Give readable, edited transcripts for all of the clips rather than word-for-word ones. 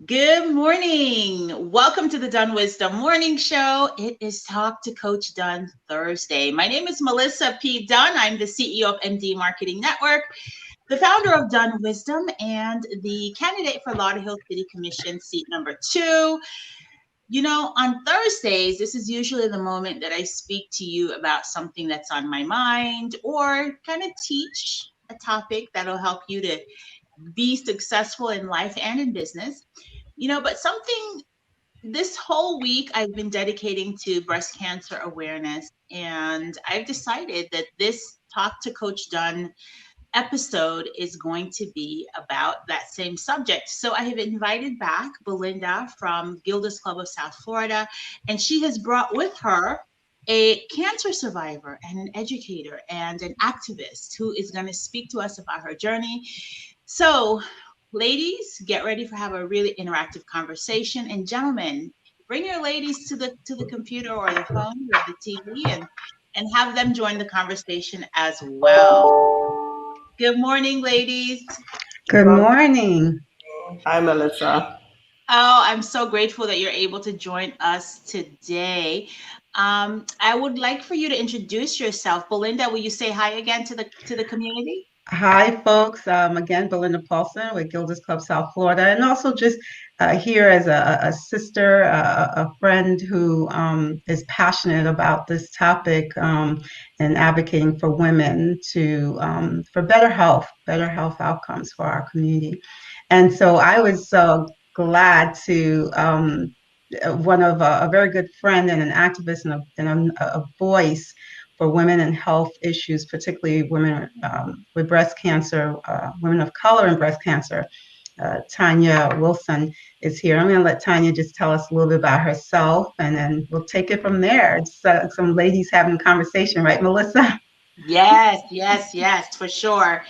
Good morning. Welcome to the DunnWisdom Morning Show. It is Talk to Coach Dunn Thursday. My name is Melissa P. Dunn. I'm the CEO of MD Marketing Network, the founder of DunnWisdom, and the candidate for Lauderhill City Commission seat number 2. On Thursdays, this is usually the moment that I speak to you about something that's on my mind or kind of teach a topic that'll help you to be successful in life and in business. But something this whole week I've been dedicating to breast cancer awareness, and I've decided that this Talk to Coach Dunn episode is going to be about that same subject. So I have invited back Belinda from Gilda's Club of South Florida, and she has brought with her a cancer survivor and an educator and an activist who is going to speak to us about her journey. So, ladies, get ready for have a really interactive conversation, and gentlemen, bring your ladies to the computer or the phone or the TV and have them join the conversation as well. Good morning, ladies. Good Well, morning. hi, Melissa. Oh, I'm so grateful that you're able to join us today. I would like for you to introduce yourself. Belinda, will you say hi again to the community? Hi, folks. Again, Belinda Paulson with Gilda's Club South Florida, and also just here as a sister, a friend who is passionate about this topic and advocating for women for better health outcomes for our community. And so I was so glad to one of a very good friend and an activist and a voice for women and health issues, particularly women with breast cancer, women of color and breast cancer. Tanya Wilson is here. I'm going to let Tanya just tell us a little bit about herself, and then we'll take it from there. It's some ladies having a conversation, right, Melissa? Yes, yes, yes, for sure.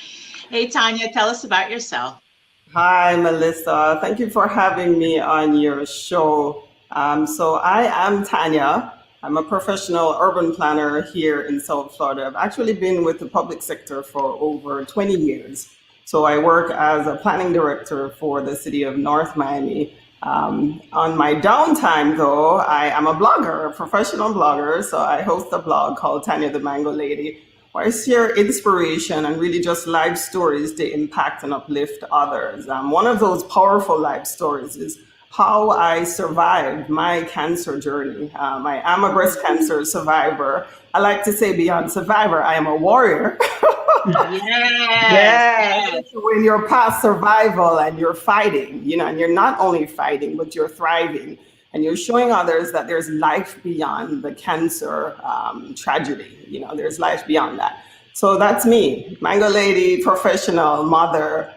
Hey, Tanya, tell us about yourself. Hi, Melissa. Thank you for having me on your show. So, I am Tanya. I'm a professional urban planner here in South Florida. I've actually been with the public sector for over 20 years. So, I work as a planning director for the city of North Miami. On my downtime, though, I am a blogger, a professional blogger. So, I host a blog called Tanya the Mango Lady, where I share inspiration and really just life stories to impact and uplift others. One of those powerful life stories is how I survived my cancer journey. I am a breast cancer survivor. I like to say beyond survivor, I am a warrior. Yes, Yes. yes. When you're past survival and you're fighting, and you're not only fighting, but you're thriving and you're showing others that there's life beyond the cancer tragedy. There's life beyond that. So that's me, Mango Lady, professional, mother,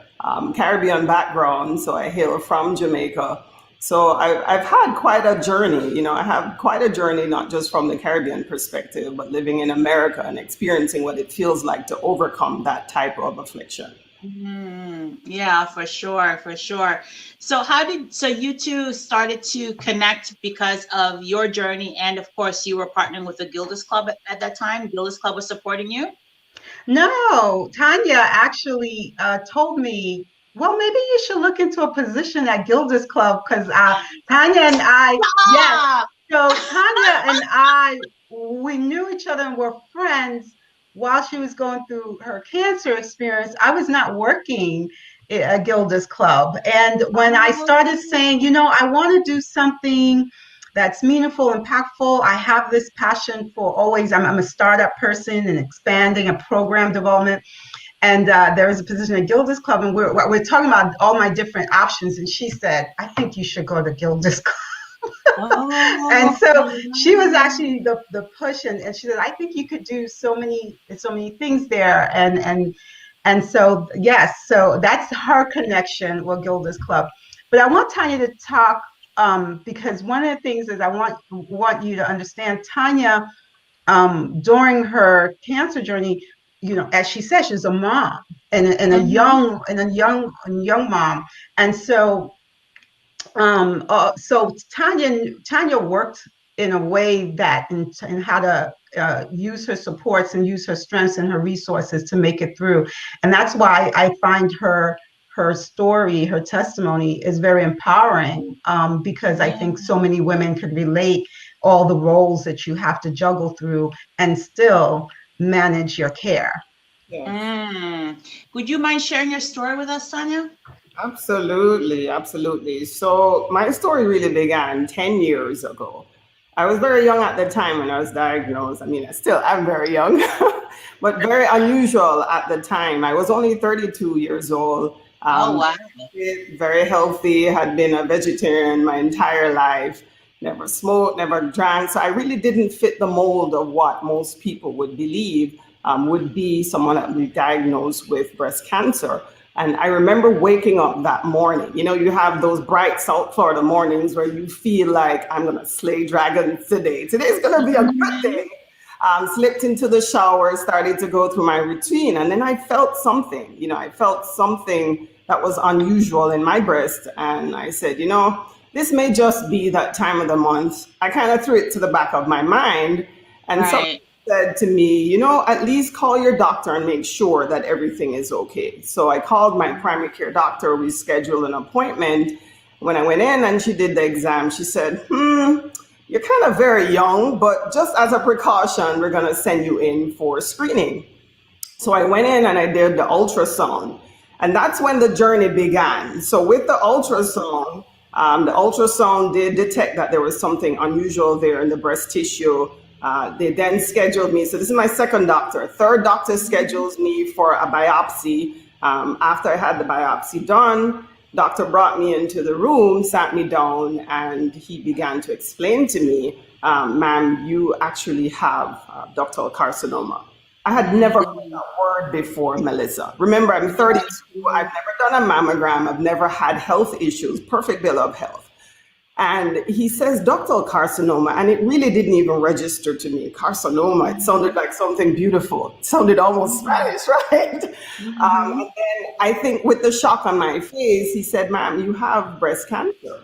Caribbean background. So I hail from Jamaica. So I've had quite a journey. I have quite a journey, not just from the Caribbean perspective, but living in America and experiencing what it feels like to overcome that type of affliction. Yeah, for sure, for sure. So you two started to connect because of your journey, and of course you were partnering with the Gilda's Club at that time. Gilda's Club was supporting you. No, Tanya actually told me, well, maybe you should look into a position at Gilda's Club because Tanya and I, yes. Ah, So Tanya and I, we knew each other and were friends while she was going through her cancer experience. I was not working at Gilda's Club. And when I started saying, I want to do something that's meaningful, impactful. I have this passion for always, I'm a startup person and expanding a program development. And there was a position at Gilda's Club, and we're talking about all my different options. And she said, I think you should go to Gilda's Club. And oh, so she was actually the push, and she said, I think you could do so many things there. And so, yes, so that's her connection with Gilda's Club. But I want Tanya to talk because one of the things is I want you to understand Tanya during her cancer journey, as she said, she's a mom and a young mom, and so Tanya worked in a way that in how to use her supports and use her strengths and her resources to make it through, and that's why I find her her story, her testimony is very empowering, because I think so many women could relate all the roles that you have to juggle through and still manage your care. Yes. Would you mind sharing your story with us, Tanya? Absolutely, absolutely. So my story really began 10 years ago. I was very young at the time when I was diagnosed. I mean, I still am very young, but very unusual at the time. I was only 32 years old. Oh, wow. Very healthy, had been a vegetarian my entire life, never smoked, never drank. So I really didn't fit the mold of what most people would believe would be someone that would be diagnosed with breast cancer. And I remember waking up that morning. You know, you have those bright South Florida mornings where you feel like, I'm going to slay dragons today. Today's going to be a good day. Slipped into the shower, started to go through my routine. And then I felt something, I felt something that was unusual in my breast. And I said, this may just be that time of the month. I kind of threw it to the back of my mind. And someone said to me, at least call your doctor and make sure that everything is okay. So I called my primary care doctor. We scheduled an appointment. When I went in and she did the exam, she said, you're kind of very young, but just as a precaution, we're going to send you in for screening. So I went in and I did the ultrasound. And that's when the journey began. So with the ultrasound did detect that there was something unusual there in the breast tissue. They then scheduled me. So this is my second doctor. Third doctor schedules me for a biopsy. After I had the biopsy done, doctor brought me into the room, sat me down, and he began to explain to me, ma'am, you actually have ductal carcinoma. I had never heard that word before, Melissa. Remember, I'm 32. I've never done a mammogram. I've never had health issues, perfect bill of health. And he says ductal carcinoma, and it really didn't even register to me. Carcinoma, it sounded like something beautiful. It sounded almost Spanish, right? And then I think with the shock on my face, he said, ma'am, you have breast cancer.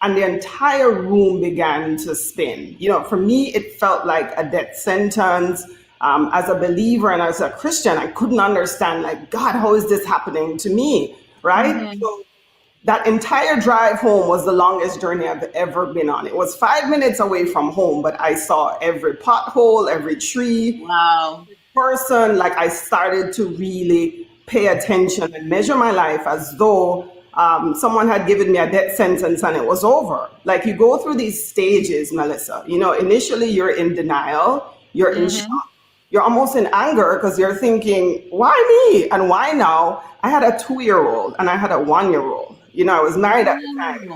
And the entire room began to spin. For me, it felt like a death sentence. As a believer and as a Christian, I couldn't understand, like, God, how is this happening to me, right? So that entire drive home was the longest journey I've ever been on. It was 5 minutes away from home, but I saw every pothole, every tree, every person. Like, I started to really pay attention and measure my life as though someone had given me a death sentence and it was over. Like, you go through these stages, Melissa. Initially you're in denial, you're in shock. You're almost in anger because you're thinking, why me? And why now? I had a 2-year-old and I had a 1-year-old. I was married at the time.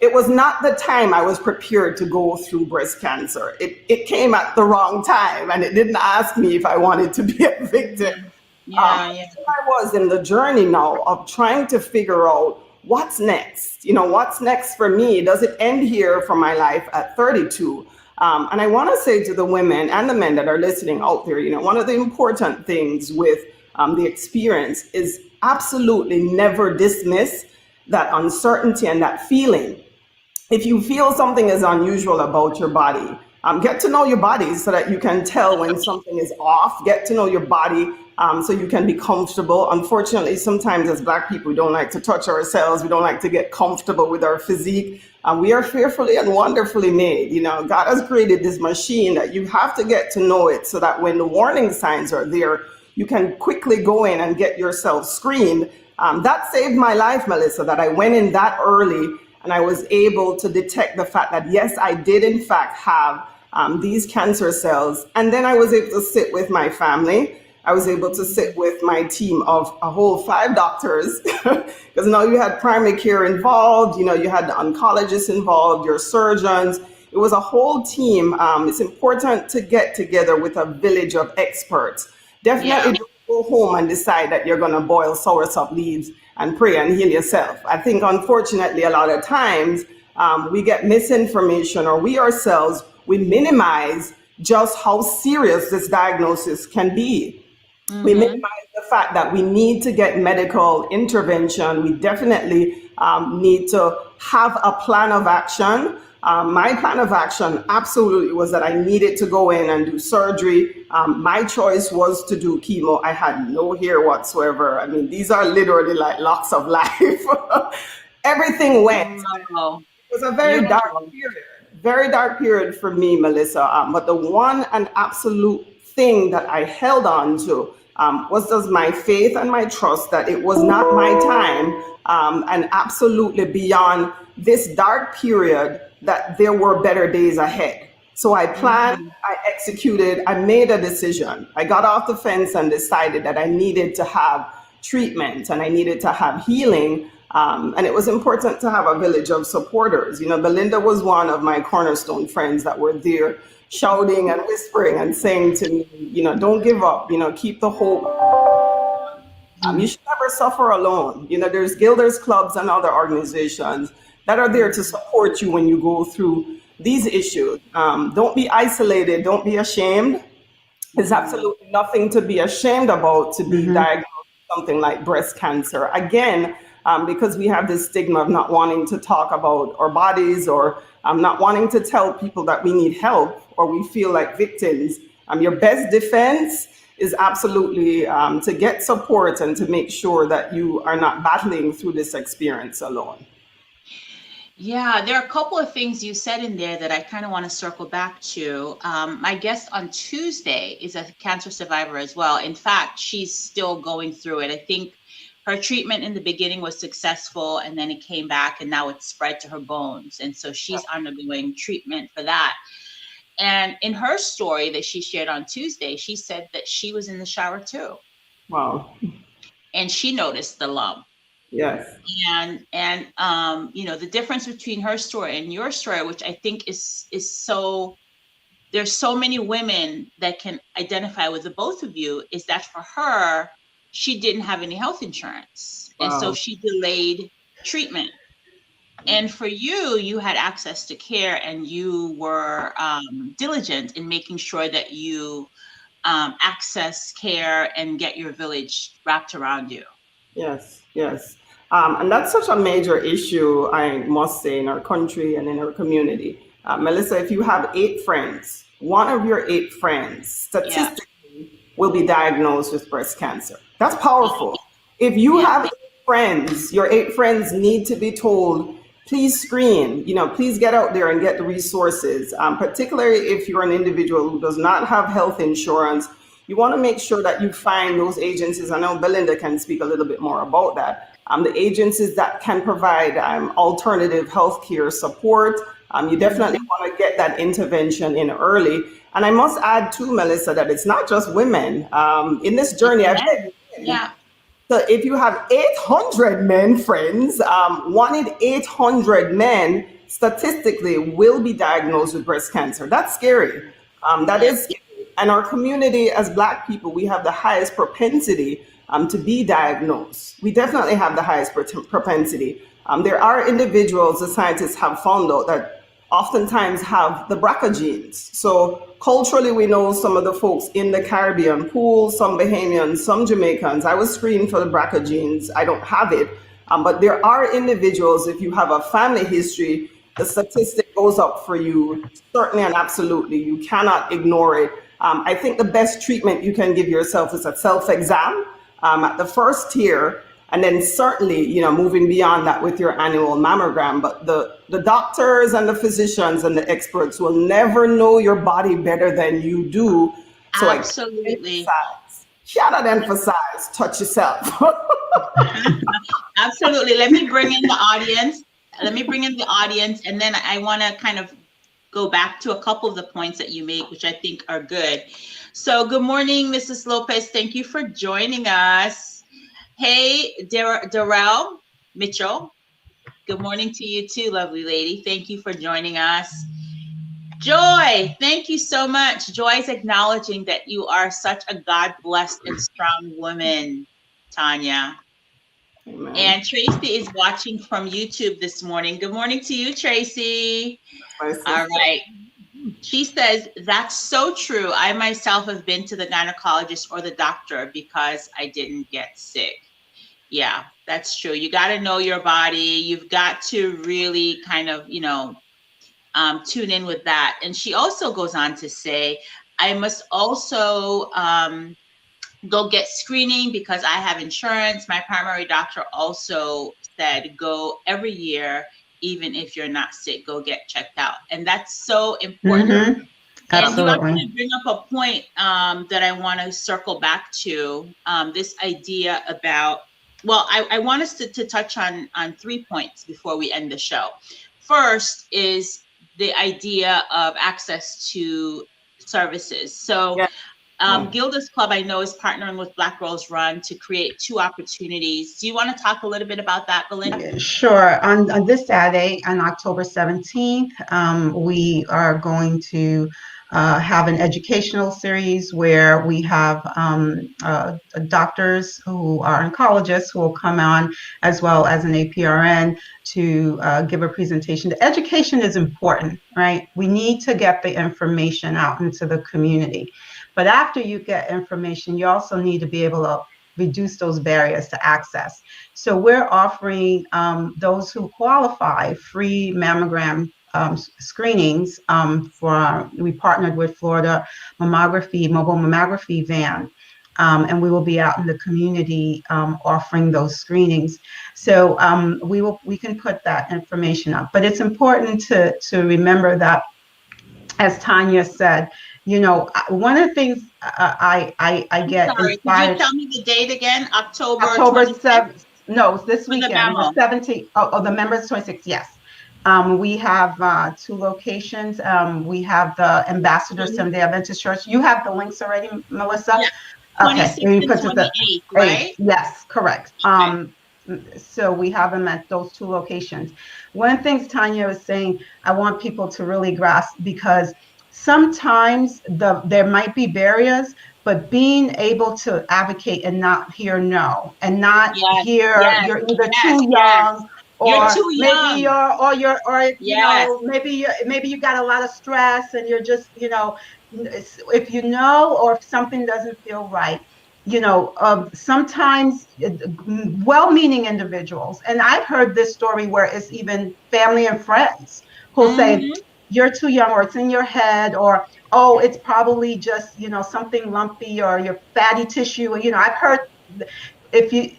It was not the time I was prepared to go through breast cancer. It came at the wrong time, and it didn't ask me if I wanted to be a victim. I was in the journey now of trying to figure out what's next. What's next for me? Does it end here for my life at 32? And I want to say to the women and the men that are listening out there, one of the important things with the experience is absolutely never dismiss that uncertainty and that feeling. If you feel something is unusual about your body, get to know your body so that you can tell when something is off. Get to know your body so you can be comfortable. Unfortunately, sometimes as Black people, we don't like to touch ourselves. We don't like to get comfortable with our physique. We are fearfully and wonderfully made. God has created this machine that you have to get to know it so that when the warning signs are there, you can quickly go in and get yourself screened. That saved my life, Melissa, that I went in that early and I was able to detect the fact that, yes, I did in fact have these cancer cells. And then I was able to sit with my family. I was able to sit with my team of a whole 5 doctors because now you had primary care involved, you had the oncologists involved, your surgeons. It was a whole team. It's important to get together with a village of experts. Definitely don't go home and decide that you're going to boil soursop leaves and pray and heal yourself. I think, unfortunately, a lot of times we get misinformation, or we ourselves, we minimize just how serious this diagnosis can be. We minimize the fact that we need to get medical intervention. We definitely need to have a plan of action. My plan of action absolutely was that I needed to go in and do surgery. My choice was to do chemo. I had no hair whatsoever. I mean, these are literally like locks of life. Everything went. Oh, It was a beautiful. very dark period for me, Melissa. But the one and absolute thing that I held on to was just my faith and my trust that it was not my time, and absolutely beyond this dark period, that there were better days ahead. So I planned, I executed, I made a decision. I got off the fence and decided that I needed to have treatment and I needed to have healing. And it was important to have a village of supporters. You know, Belinda was one of my cornerstone friends that were there shouting and whispering and saying to me, you know, don't give up, you know, keep the hope. You should never suffer alone. You know, there's Gilders Clubs and other organizations that are there to support you when you go through these issues. Don't be isolated. Don't be ashamed. There's absolutely nothing to be ashamed about to be diagnosed with something like breast cancer. Again, because we have this stigma of not wanting to talk about our bodies, or not wanting to tell people that we need help, or we feel like victims. Your best defense is absolutely to get support and to make sure that you are not battling through this experience alone. Yeah, there are a couple of things you said in there that I kind of want to circle back to. My guest on Tuesday is a cancer survivor as well. In fact, she's still going through it. I think her treatment in the beginning was successful, and then it came back, and now it's spread to her bones. And so she's undergoing treatment for that. And in her story that she shared on Tuesday, she said that she was in the shower too. Wow. And she noticed the lump. Yes. And you know, the difference between her story and your story, which I think is so, there's so many women that can identify with the both of you, is that for her, she didn't have any health insurance. And so she delayed treatment. And for you, you had access to care, and you were diligent in making sure that you access care and get your village wrapped around you. Yes, yes. And that's such a major issue, I must say, in our country and in our community. Melissa, if you have 8 friends, one of your 8 friends statistically will be diagnosed with breast cancer. That's powerful. If you have 8 friends, your 8 friends need to be told, please screen, you know, please get out there and get the resources, particularly if you're an individual who does not have health insurance. You want to make sure that you find those agencies. I know Belinda can speak a little bit more about that. The agencies that can provide alternative healthcare support. You definitely want to get that intervention in early. And I must add too, Melissa, that it's not just women. In this journey, I've said, so if you have 800 men friends, 1 in 800 men statistically will be diagnosed with breast cancer. That's scary. That is scary. And our community as Black people, we have the highest propensity to be diagnosed. We definitely have the highest propensity. There are individuals, the scientists have found out, that oftentimes have the BRCA genes. So culturally, we know some of the folks in the Caribbean pool, some Bahamians, some Jamaicans. I was screened for the BRCA genes. I don't have it. But there are individuals, if you have a family history, the statistic goes up for you, certainly and absolutely. You cannot ignore it. I think the best treatment you can give yourself is a self-exam at the first tier, and then certainly, you know, moving beyond that with your annual mammogram. But the doctors and the physicians and the experts will never know your body better than you do. So absolutely. Cannot emphasize, touch yourself. Absolutely. Let me bring in the audience. And then I want to kind of go back to a couple of the points that you make, which I think are good. So good morning, Mrs. Lopez. Thank you for joining us. Hey, Darrell Mitchell. Good morning to you too, lovely lady. Thank you for joining us. Joy, thank you so much. Joy is acknowledging that you are such a God-blessed and strong woman, Tanya. Amen. And Tracy is watching from YouTube this morning. Good morning to you, Tracy. All right. She says, that's so true. I myself have been to the gynecologist or the doctor because I didn't get sick. Yeah, that's true. You got to know your body. You've got to really kind of, you know, tune in with that. And she also goes on to say, I must also go get screening because I have insurance. My primary doctor also said go every year, even if you're not sick, go get checked out. And that's so important. Mm-hmm. And you Absolutely. actually bring up a point that I want to circle back to, this idea about, well, I want us to touch on 3 points before we end the show. First is the idea of access to services. So Gilda's Club, I know, is partnering with Black Girls Run to create 2 opportunities. Do you want to talk a little bit about that, Belinda? Sure. On this Saturday, on October 17th, we are going to have an educational series where we have doctors who are oncologists who will come on, as well as an APRN, to give a presentation. The education is important, right? We need to get the information out into the community. But after you get information, you also need to be able to reduce those barriers to access. So we're offering those who qualify free mammogram screenings. We partnered with Florida mobile mammography van. And we will be out in the community offering those screenings. So we can put that information up. But it's important to remember that, as Tanya said, you know, one of the things I get inspired. Could you tell me the date again? October 7th. No, this weekend, the 17th. Oh, the members 26th. Yes. We have 2 locations. We have the Ambassador Seventh-day Adventist Church. You have the links already, Melissa? Yeah. Okay. 26th and 28th, right? Yes, correct. Okay. So we have them at those 2 locations. One of the things Tanya was saying, I want people to really grasp, because sometimes there might be barriers, but being able to advocate and not hear no, and not hear you're either too young, or you're too young. Maybe you know, maybe you got a lot of stress and you're just, you know, if you know, or if something doesn't feel right, you know, sometimes well-meaning individuals, and I've heard this story where it's even family and friends who'll say, you're too young, or it's in your head, or, oh, it's probably just, you know, something lumpy, or your fatty tissue. You know, I've heard, if you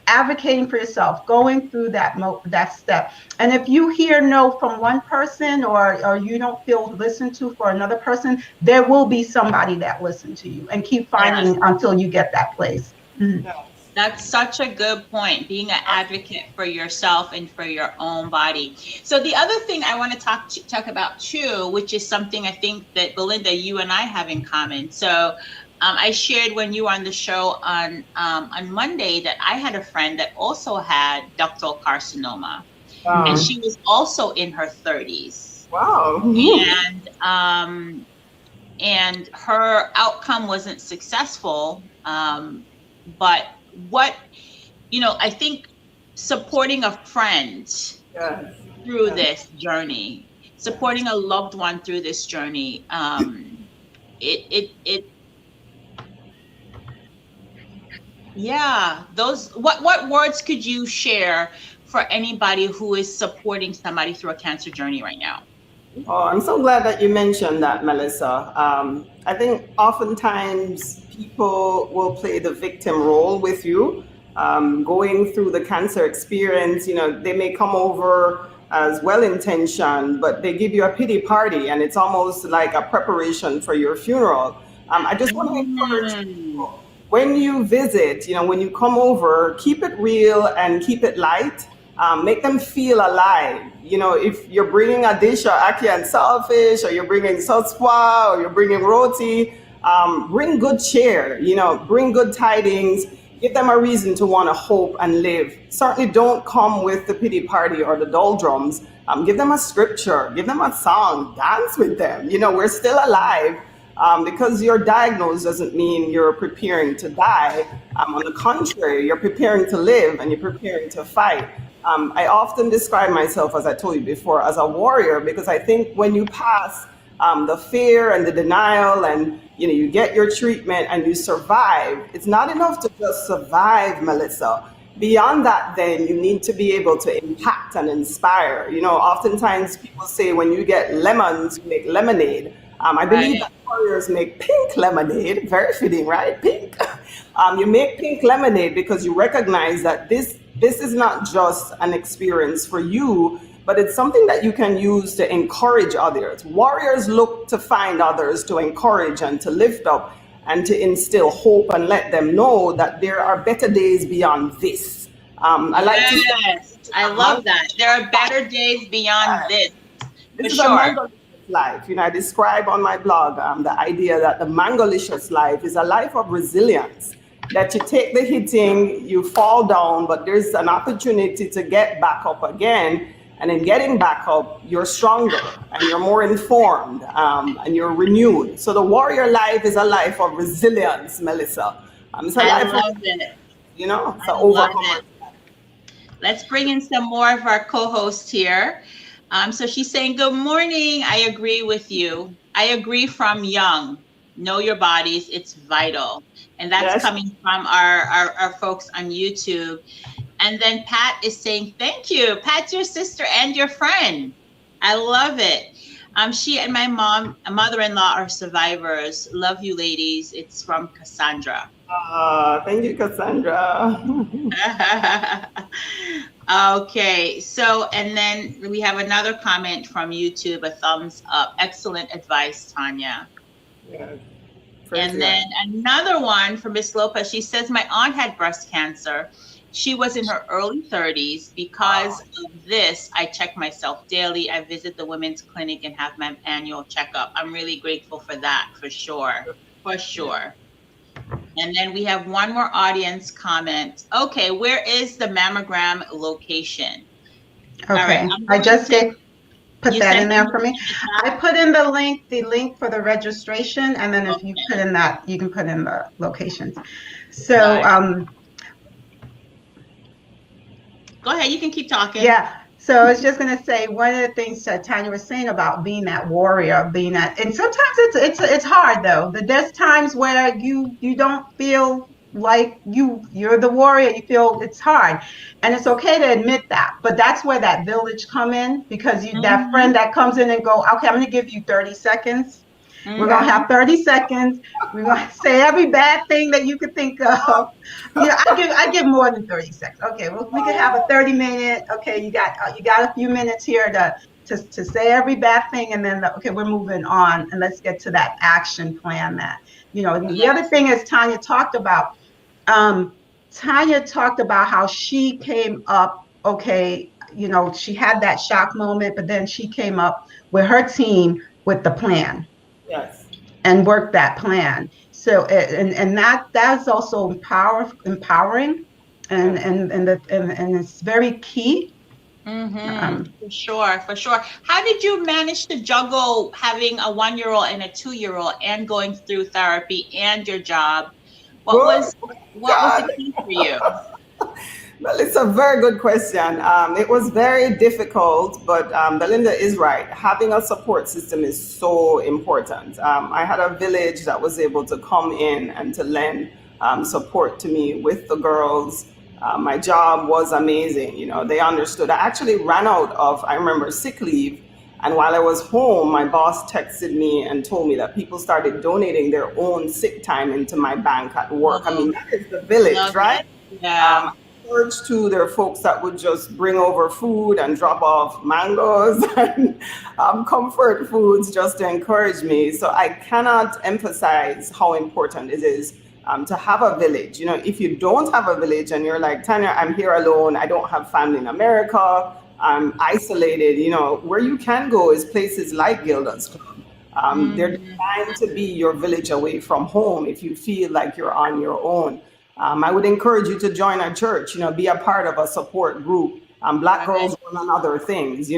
advocating for yourself, going through that step, and if you hear no from one person, or you don't feel listened to for another person, there will be somebody that listens to you, and keep fighting until you get that place. That's such a good point, being an advocate for yourself and for your own body. So the other thing I want to talk about too, which is something I think that Belinda, you and I have in common. So I shared when you were on the show on Monday that I had a friend that also had ductal carcinoma, and she was also in her 30s. Wow. And her outcome wasn't successful, but what, you know, I think supporting a friend through this journey, supporting a loved one through this journey, what words could you share for anybody who is supporting somebody through a cancer journey right now? Oh, I'm so glad that you mentioned that, Melissa. I think oftentimes people will play the victim role with you. Going through the cancer experience, you know, they may come over as well-intentioned, but they give you a pity party, and it's almost like a preparation for your funeral. I just want to encourage people, when you visit, you know, when you come over, keep it real and keep it light. Make them feel alive. You know, if you're bringing a dish of ackee and saltfish, or you're bringing sotswa, or you're bringing roti, bring good cheer, you know, bring good tidings, give them a reason to want to hope and live. Certainly don't come with the pity party or the doldrums. Give them a scripture, give them a song, dance with them. You know, we're still alive. Because you're diagnosed doesn't mean you're preparing to die. On the contrary, you're preparing to live, and you're preparing to fight. I often describe myself, as I told you before, as a warrior, because I think when you pass the fear and the denial, and you know, you get your treatment and you survive, it's not enough to just survive, Melissa. Beyond that, then you need to be able to impact and inspire. You know, oftentimes people say when you get lemons, you make lemonade. I believe that warriors make pink lemonade, very fitting, right? Pink. You make pink lemonade because you recognize that this is not just an experience for you, but it's something that you can use to encourage others. Warriors look to find others to encourage and to lift up and to instill hope and let them know that there are better days beyond this. I like to say, I love that. There are better days beyond this. this For is sure. a mangalicious life. I describe on my blog the idea that the mangalicious life is a life of resilience. That you take the hitting, you fall down, but there's an opportunity to get back up again. And in getting back up, you're stronger and you're more informed and you're renewed. So the warrior life is a life of resilience, Melissa. It's a life love it. It's an overcomer. Let's bring in some more of our co-hosts here. So she's saying, good morning. I agree with you. I agree from young. Know your bodies. It's vital. And that's coming from our folks on YouTube. And then Pat is saying, thank you. Pat's your sister and your friend. I love it. She and my mother-in-law are survivors. Love you, ladies. It's from Cassandra. Thank you, Cassandra. Okay, so, and then we have another comment from YouTube, a thumbs up. Excellent advice, Tanya. Yeah. And then another one from Miss Lopez. She says, my aunt had breast cancer. She was in her early 30s. Because of this, I check myself daily. I visit the women's clinic and have my annual checkup. I'm really grateful for that, for sure. For sure. And then we have one more audience comment. Okay, where is the mammogram location? Okay, All right, I just put that in there for me. I put in the link for the registration, and then if you put in that, you can put in the locations. So, go ahead, you can keep talking. Yeah. So I was just going to say, one of the things that Tanya was saying about being that warrior, and sometimes it's hard though. There's times where you don't feel like you're the warrior. You feel it's hard, and it's okay to admit that. But that's where that village come in, because that friend that comes in and go, okay, I'm going to give you 30 seconds. We're going to have 30 seconds. We're going to say every bad thing that you could think of. I give more than 30 seconds. Okay, well, we could have a 30-minute. Okay, you got a few minutes here to say every bad thing, and then okay, we're moving on, and let's get to that action plan. The other thing is Tanya talked about. Tanya talked about how she came up. Okay, she had that shock moment, but then she came up with her team with the plan. Yes. And work that plan. So and that's also empowering, and it's very key. For sure. How did you manage to juggle having a 1-year-old and a 2-year-old and going through therapy and your job? What was the key for you? Well, it's a very good question. It was very difficult, but Belinda is right. Having a support system is so important. I had a village that was able to come in and to lend support to me with the girls. My job was amazing. They understood. I actually ran out of, I remember, sick leave. And while I was home, my boss texted me and told me that people started donating their own sick time into my bank at work. I mean, that is the village, right? Yeah. To there are folks that would just bring over food and drop off mangoes and comfort foods just to encourage me. So I cannot emphasize how important it is to have a village. If you don't have a village and you're like, Tanya, I'm here alone, I don't have family in America, I'm isolated, where you can go is places like Gilda's Club. They're designed to be your village away from home if you feel like you're on your own. I would encourage you to join a church, be a part of a support group. Black girls run on other things,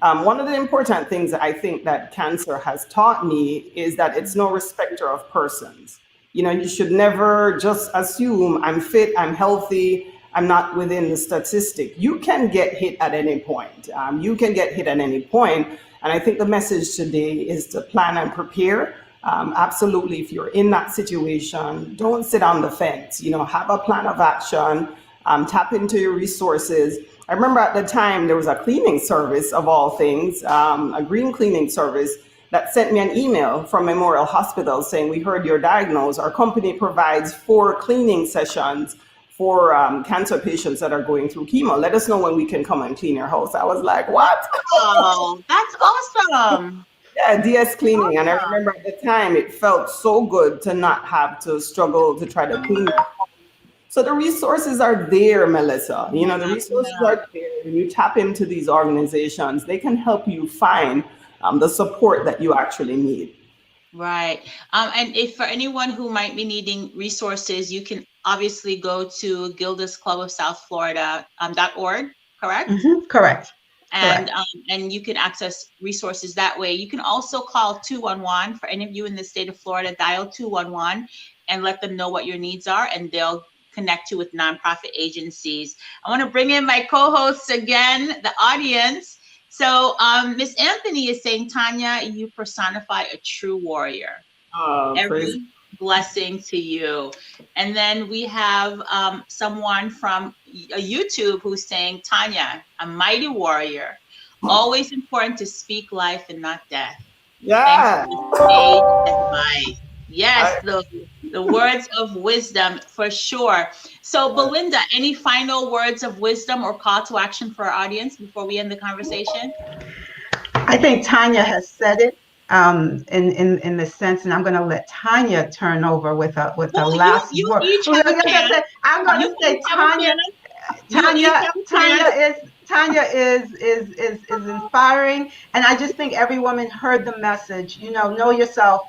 One of the important things that I think that cancer has taught me is that it's no respecter of persons. You should never just assume I'm fit, I'm healthy, I'm not within the statistic. You can get hit at any point. And I think the message today is to plan and prepare. Absolutely, if you're in that situation, don't sit on the fence. Have a plan of action, tap into your resources. I remember at the time there was a cleaning service of all things, a green cleaning service that sent me an email from Memorial Hospital saying, we heard you're diagnosed. Our company provides 4 cleaning sessions for cancer patients that are going through chemo. Let us know when we can come and clean your house. I was like, what? Oh, that's awesome. Yeah, DS cleaning. And I remember at the time, it felt so good to not have to struggle to try to clean. So the resources are there, Melissa. You know, the resources are there. When you tap into these organizations, they can help you find the support that you actually need. Right. And if for anyone who might be needing resources, you can obviously go to Gilda's Club of South Florida .org, correct? Correct. And you can access resources that way. You can also call 211 for any of you in the state of Florida. Dial 211 and let them know what your needs are, and they'll connect you with nonprofit agencies. I want to bring in my co-hosts again, the audience. So Miss Anthony is saying, Tanya, you personify a true warrior. Every blessing to you. And then we have someone from YouTube who's saying, Tanya, a mighty warrior, always important to speak life and not death. Yeah. Thanks for the advice. Yes, the words of wisdom for sure. So Belinda, any final words of wisdom or call to action for our audience before we end the conversation? I think Tanya has said it in the sense, and I'm going to let Tanya turn over with the last word. I'm going to say Tanya is inspiring, and I just think every woman heard the message. You know yourself,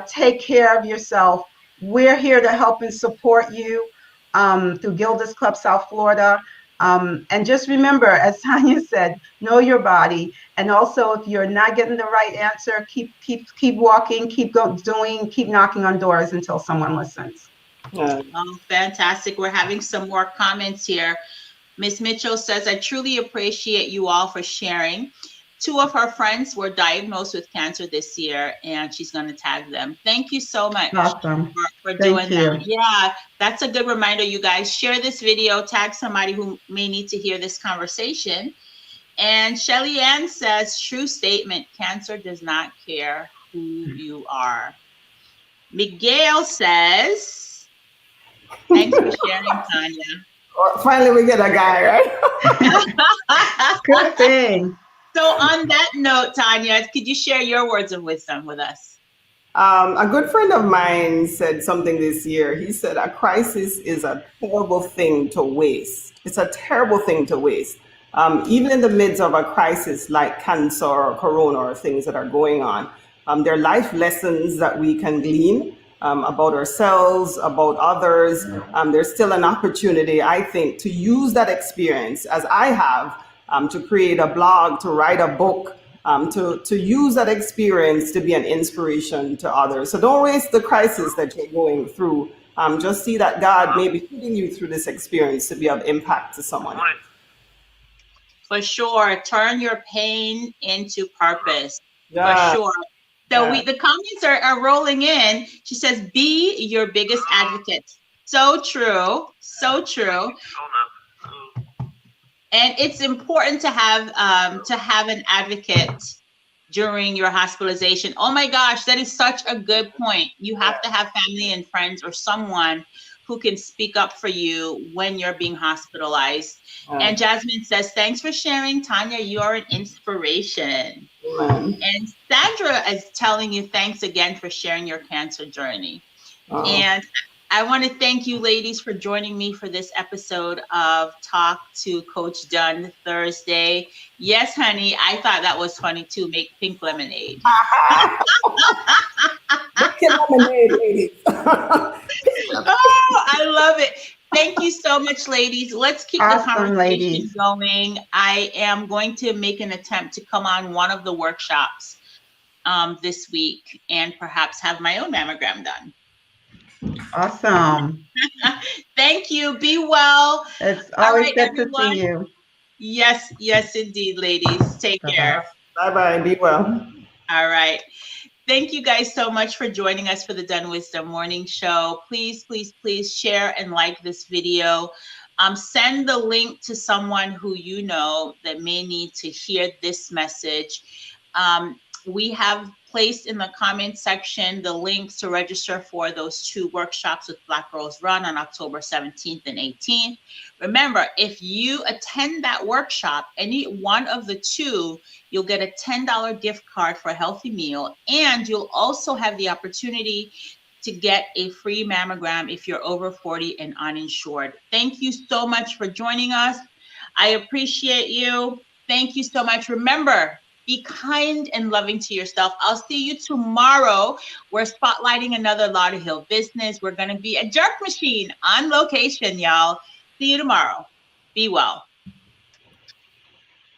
take care of yourself. We're here to help and support you through Gilda's Club South Florida. And just remember, as Tanya said, know your body. And also, if you're not getting the right answer, keep walking, keep knocking on doors until someone listens. Oh, fantastic. We're having some more comments here. Miss Mitchell says, I truly appreciate you all for sharing. 2 of her friends were diagnosed with cancer this year, and she's going to tag them. Thank you so much for doing that. Yeah, that's a good reminder, you guys. Share this video, tag somebody who may need to hear this conversation. And Shelly Ann says, true statement, cancer does not care who you are. Miguel says, thanks for sharing, Tanya. Finally, we get a guy, right? Good thing. So on that note, Tanya, could you share your words of wisdom with us? A good friend of mine said something this year. He said, a crisis is a terrible thing to waste. It's a terrible thing to waste. Even in the midst of a crisis like cancer or corona or things that are going on, there are life lessons that we can glean about ourselves, about others. There's still an opportunity, I think, to use that experience, as I have, to create a blog, to write a book, to use that experience to be an inspiration to others. So don't waste the crisis that you're going through. Just see that God may be putting you through this experience to be of impact to someone. For sure. Turn your pain into purpose. Yeah. For sure. So the comments are rolling in. She says, be your biggest advocate. So true. So true. And it's important to have an advocate during your hospitalization. Oh my gosh, that is such a good point. You have to have family and friends or someone who can speak up for you when you're being hospitalized. And Jasmine says, thanks for sharing, Tanya. You are an inspiration. And Sandra is telling you thanks again for sharing your cancer journey. And I want to thank you, ladies, for joining me for this episode of Talk to Coach Dunn Thursday. Yes, honey, I thought that was funny too. Make pink lemonade. Pink lemonade, ladies. Oh, I love it. Thank you so much, ladies. Let's keep the conversation going. I am going to make an attempt to come on one of the workshops this week and perhaps have my own mammogram done. Awesome. Thank you. Be well. It's always good to see you. Yes, yes, indeed, ladies. Take care. Bye-bye. Be well. All right. Thank you guys so much for joining us for the DunnWisdom Morning Show. Please, please, please share and like this video. Send the link to someone who you know that may need to hear this message. We have placed in the comment section the links to register for those 2 workshops with Black Girls Run on October 17th and 18th. Remember, if you attend that workshop, any one of the 2, you'll get a $10 gift card for a healthy meal, and you'll also have the opportunity to get a free mammogram if you're over 40 and uninsured. Thank you so much for joining us. I appreciate you. Thank you so much. Remember, be kind and loving to yourself. I'll see you tomorrow. We're spotlighting another Lauderhill business. We're going to be at Jerk Machine on location, y'all. See you tomorrow. Be well.